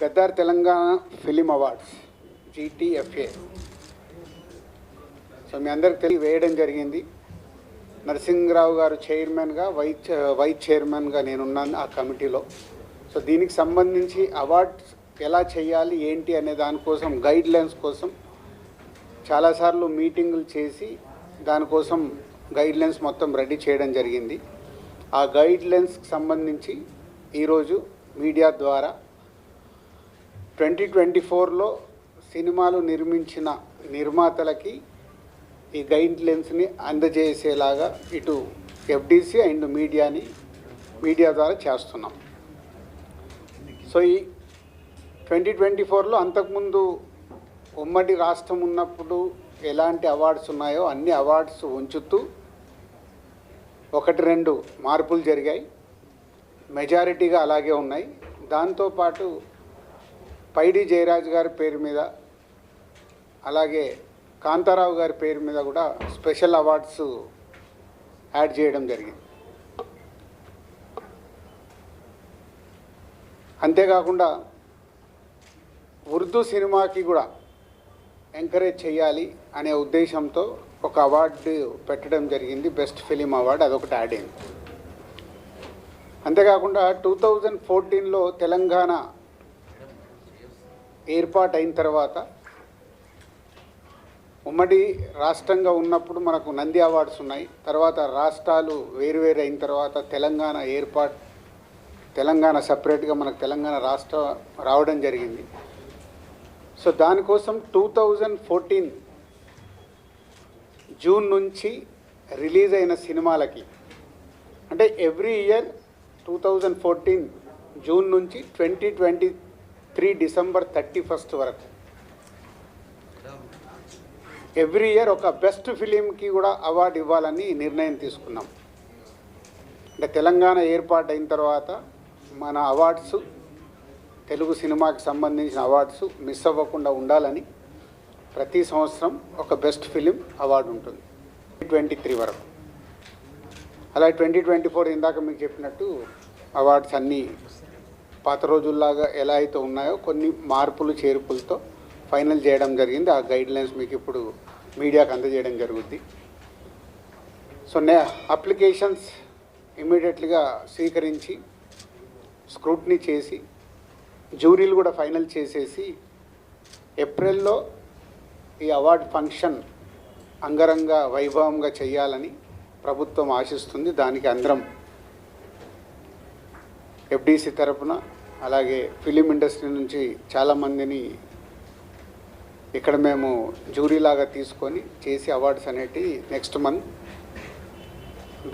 Gaddar Telangana film awards GTFA. So మీ అందరికి తెలియ వేయడం జరిగింది. నరసింహరావు గారు చైర్మన్గా, వైస్ చైర్మన్గా నేనున్నాను ఆ కమిటీలో. సో దీనికి సంబంధించి అవార్డ్స్ ఎలా చేయాలి ఏంటి అనే దానికోసం గైడ్ లైన్స్ కోసం చాలాసార్లు మీటింగులు చేసి దానికోసం గైడ్ లైన్స్ మొత్తం రెడీ చేయడం జరిగింది. ఆ గైడ్ లైన్స్కి సంబంధించి ఈరోజు మీడియా ద్వారా 2024లో సినిమాలు నిర్మించిన నిర్మాతలకి ఈ గైడ్ లైన్స్ని అందజేసేలాగా ఇటు FDC అండ్ మీడియా ద్వారా చేస్తున్నాం. సో ఈ 2024లో అంతకుముందు ఉమ్మడి రాష్ట్రం ఉన్నప్పుడు ఎలాంటి అవార్డ్స్ ఉన్నాయో అన్ని అవార్డ్స్ ఉంచుతూ 1-2 మార్పులు జరిగాయి. మెజారిటీగా అలాగే ఉన్నాయి. దాంతోపాటు పైడి జయరాజ్ గారి పేరు మీద అలాగే కాంతారావు గారి పేరు మీద కూడా స్పెషల్ అవార్డ్స్ యాడ్ చేయడం జరిగింది. అంతేకాకుండా ఉర్దూ సినిమాకి కూడా ఎంకరేజ్ చేయాలి అనే ఉద్దేశంతో ఒక అవార్డు పెట్టడం జరిగింది, బెస్ట్ ఫిలిం అవార్డు, అదొకటి యాడ్ అయింది. అంతేకాకుండా 2014లో తెలంగాణ ఏర్పాటు అయిన తర్వాత ఉమ్మడి రాష్ట్రంగా ఉన్నప్పుడు మనకు నంది అవార్డ్స్ ఉన్నాయి. తర్వాత రాష్ట్రాలు వేరువేరు అయిన తర్వాత తెలంగాణ సపరేట్గా మనకు తెలంగాణ రాష్ట్రం రావడం జరిగింది. సో దానికోసం 2014 జూన్ నుంచి రిలీజ్ అయిన సినిమాలకి, అంటే ఎవ్రీ ఇయర్ 2014 జూన్ నుంచి 2023 డిసెంబర్ 31 వరకు ఎవ్రీ ఇయర్ ఒక బెస్ట్ ఫిలింకి కూడా అవార్డు ఇవ్వాలని నిర్ణయం తీసుకున్నాం. అంటే తెలంగాణ ఏర్పాటు అయిన తర్వాత మన అవార్డ్స్, తెలుగు సినిమాకి సంబంధించిన అవార్డ్స్ మిస్ అవ్వకుండా ఉండాలని ప్రతి సంవత్సరం ఒక బెస్ట్ ఫిలిం అవార్డు ఉంటుంది 2023 వరకు. అలా 2024 ఇందాక మీకు చెప్పినట్టు అవార్డ్స్ అన్నీ పాత రోజుల్లాగా ఎలా అయితే ఉన్నాయో కొన్ని మార్పులు చేర్పులతో ఫైనల్ చేయడం జరిగింది. ఆ గైడ్ లైన్స్ మీకు ఇప్పుడు మీడియాకు అందజేయడం జరుగుద్ది. సో అప్లికేషన్స్ ఇమ్మీడియట్లీగా స్వీకరించి స్క్రూటినీ చేసి జ్యూరీలు కూడా ఫైనల్ చేసేసి ఏప్రిల్లో ఈ అవార్డ్ ఫంక్షన్ అంగరంగ వైభవంగా చేయాలని ప్రభుత్వం ఆశిస్తుంది. దానికి అందరం FDC తరపున అలాగే ఫిలిం ఇండస్ట్రీ నుంచి చాలామందిని ఇక్కడ మేము జ్యూరీలాగా తీసుకొని చేసి అవార్డ్స్ అనేటి నెక్స్ట్ మంత్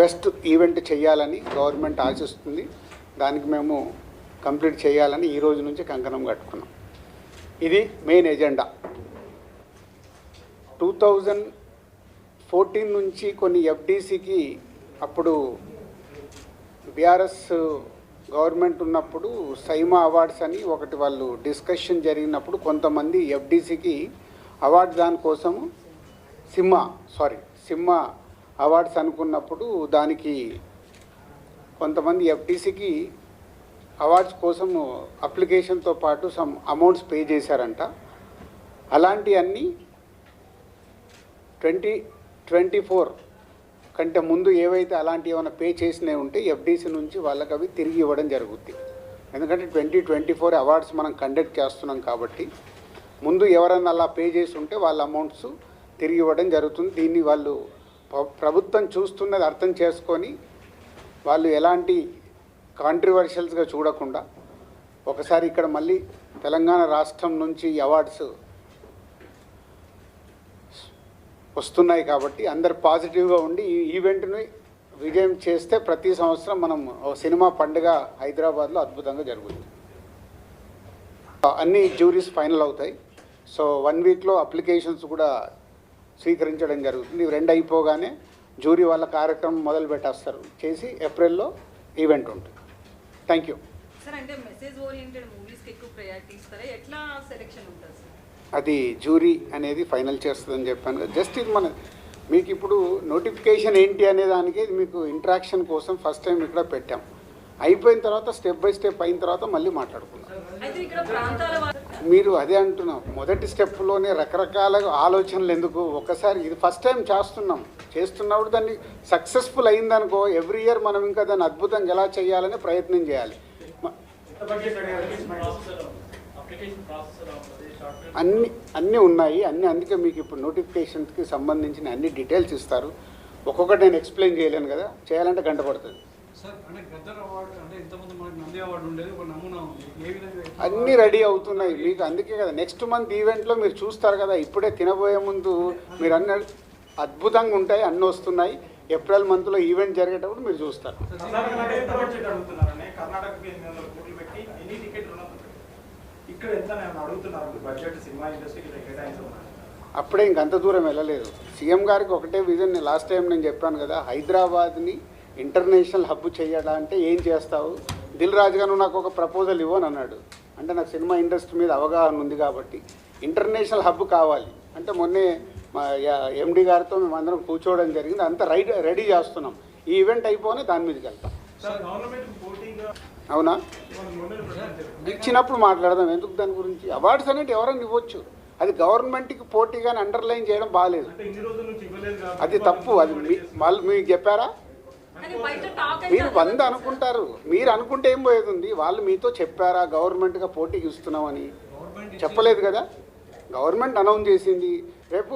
బెస్ట్ ఈవెంట్ చేయాలని గవర్నమెంట్ ఆశిస్తుంది. దానికి మేము కంప్లీట్ చేయాలని ఈ రోజు నుంచి కంకణం కట్టుకున్నాం. ఇది మెయిన్ ఎజెండా. 2014 నుంచి కొన్ని FDCకి అప్పుడు BRS గవర్నమెంట్ ఉన్నప్పుడు సైమా అవార్డ్స్ అని ఒకటి వాళ్ళు డిస్కషన్ జరిగినప్పుడు కొంతమంది FDCకి అవార్డు దానికోసము సిమ్మా అవార్డ్స్ అనుకున్నప్పుడు దానికి కొంతమంది FDCకి అవార్డ్స్ కోసం అప్లికేషన్తో పాటు సమ్ అమౌంట్స్ పే చేశారంట. అలాంటివన్నీ 2024 కంటే ముందు ఏవైతే అలాంటివి ఏమైనా పే చేసినవి ఉంటే FDC నుంచి వాళ్ళకి అవి తిరిగి ఇవ్వడం జరుగుద్ది. ఎందుకంటే 2024 అవార్డ్స్ మనం కండక్ట్ చేస్తున్నాం కాబట్టి ముందు ఎవరైనా అలా పే చేసి ఉంటే వాళ్ళ అమౌంట్స్ తిరిగి ఇవ్వడం జరుగుతుంది. దీన్ని వాళ్ళు ప్రభుత్వం చూస్తున్నది అర్థం చేసుకొని వాళ్ళు ఎలాంటి కాంట్రవర్షియల్స్గా చూడకుండా ఒకసారి ఇక్కడ మళ్ళీ తెలంగాణ రాష్ట్రం నుంచి అవార్డ్స్ వస్తున్నాయి కాబట్టి అందరు పాజిటివ్గా ఉండి ఈ ఈవెంట్ని విజయం చేస్తే ప్రతి సంవత్సరం మనం సినిమా పండుగ హైదరాబాద్లో అద్భుతంగా జరుగుతుంది. అన్ని జ్యూరీస్ ఫైనల్ అవుతాయి. సో 1 వీక్లో అప్లికేషన్స్ కూడా స్వీకరించడం జరుగుతుంది. ఇవి 2 అయిపోగానే జ్యూరీ వాళ్ళ కార్యక్రమం మొదలు పెట్టేస్తారు చేసి ఏప్రిల్లో ఈవెంట్ ఉంటుంది. Thank you sir. అంటే మెసేజ్ ఓరియంటెడ్ మూవీస్కి ఎక్కువ ప్రయారిటీ ఇస్తారా? ఎట్లా సెలెక్షన్ ఉంటుంది సార్? అది జ్యూరీ అనేది ఫైనల్ చేస్తుందని చెప్పాను కదా. జస్ట్ ఇది మీకు ఇప్పుడు నోటిఫికేషన్ ఏంటి అనే దానికి మీకు ఇంట్రాక్షన్ కోసం ఫస్ట్ టైం ఇక్కడ పెట్టాం. అయిపోయిన తర్వాత స్టెప్ బై స్టెప్ అయిన తర్వాత మళ్ళీ మాట్లాడుకుందాం. అయితే ఇక్కడ ప్రాంతాల మీరు అదే అంటున్నాం, మొదటి స్టెప్లోనే రకరకాల ఆలోచనలు ఎందుకు? ఒకసారి ఇది ఫస్ట్ టైం చేస్తున్నప్పుడు దాన్ని సక్సెస్ఫుల్ అయిందనుకో ఎవ్రీ ఇయర్ మనం ఇంకా దాన్ని అద్భుతంగా ఎలా చేయాలని ప్రయత్నం చేయాలి. అన్నీ ఉన్నాయి, అందుకే మీకు ఇప్పుడు నోటిఫికేషన్స్కి సంబంధించిన అన్ని డీటెయిల్స్ ఇస్తారు. ఒక్కొక్కటి నేను ఎక్స్ప్లెయిన్ చేయలేను కదా, చేయాలంటే గంట పడుతుంది. అన్నీ రెడీ అవుతున్నాయి మీకు, అందుకే కదా నెక్స్ట్ మంత్ ఈవెంట్లో మీరు చూస్తారు కదా. ఇప్పుడే తినబోయే ముందు మీరు అన్ని అద్భుతంగా ఉంటాయి, అన్నీ వస్తున్నాయి. ఏప్రిల్ మంత్లో ఈవెంట్ జరిగేటప్పుడు మీరు చూస్తారు. అప్పుడే ఇంకంత దూరం వెళ్ళలేదు. సీఎం గారికి ఒకటే విజన్, లాస్ట్ టైం నేను చెప్పాను కదా, హైదరాబాద్ని ఇంటర్నేషనల్ హబ్ చేయడాలంటే ఏం చేస్తావు? దిల్ రాజు గారు నాకు ఒక ప్రపోజల్ ఇవ్వని అన్నాడు. అంటే నాకు సినిమా ఇండస్ట్రీ మీద అవగాహన ఉంది కాబట్టి ఇంటర్నేషనల్ హబ్ కావాలి అంటే మొన్నే మా ఎండి గారితో మేము అందరం కూర్చోవడం జరిగింది. అంతా రెడీ చేస్తున్నాం. ఈ ఈవెంట్ అయిపోనే దాని మీదకి వెళ్తాం. అవునా, ఇచ్చినప్పుడు మాట్లాడదాం. ఎందుకు దాని గురించి? అవార్డ్స్ అనేది ఎవరైనా ఇవ్వచ్చు, అది గవర్నమెంట్కి పోటీగానే అండర్లైన్ చేయడం బాగాలేదు. అది తప్పు. అది వాళ్ళు మీకు చెప్పారా? మీరు 100 అనుకుంటారు, మీరు అనుకుంటే ఏం పోయేది ఉంది? వాళ్ళు మీతో చెప్పారా గవర్నమెంట్గా పోటీకి ఇస్తున్నామని? చెప్పలేదు కదా. గవర్నమెంట్ అనౌన్స్ చేసింది, రేపు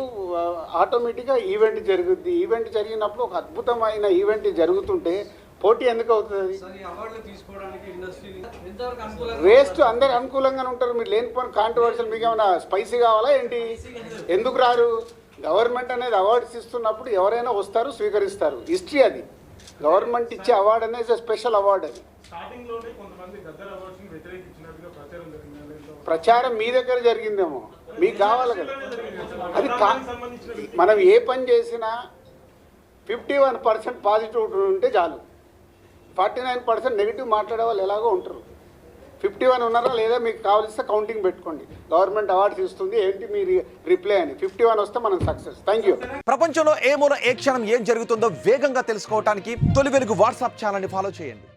ఆటోమేటిక్గా ఈవెంట్ జరుగుద్ది. ఈవెంట్ జరిగినప్పుడు ఒక అద్భుతమైన ఈవెంట్ జరుగుతుంటే పోటీ ఎందుకు అవుతుంది? వేస్ట్. అందరు అనుకూలంగానే ఉంటారు. మీరు లేనిపోయిన కాంట్రవర్షియల్, మీకు ఏమైనా స్పైసీ కావాలా ఏంటి? ఎందుకు రారు? గవర్నమెంట్ అనేది అవార్డ్స్ ఇస్తున్నప్పుడు ఎవరైనా వస్తారు, స్వీకరిస్తారు. హిస్టరీ అది. గవర్నమెంట్ ఇచ్చే అవార్డు అనేది స్పెషల్ అవార్డు. అది ప్రచారం మీ దగ్గర జరిగిందేమో, మీకు కావాలి కదా. అది మనం ఏ పని చేసినా 51% పాజిటివ్ ఉంటే చాలు. 49% నెగిటివ్ మాట్లాడే వాళ్ళు ఎలాగో ఉంటారు. 51 ఉన్నారా లేదా మీకు కావాల్సిన కౌంటింగ్ పెట్టుకోండి. గవర్నమెంట్ అవార్డ్స్ ఇస్తుంది ఏంటి మీరు రిప్లై అని. 51 వస్తే మనం సక్సెస్. Thank you. ప్రపంచంలో ఏ మూల ఏ క్షణం ఏం జరుగుతుందో వేగంగా తెలుసుకోవడానికి తొలి వెలుగు వాట్సాప్ ఛానల్ని ఫాలో చేయండి.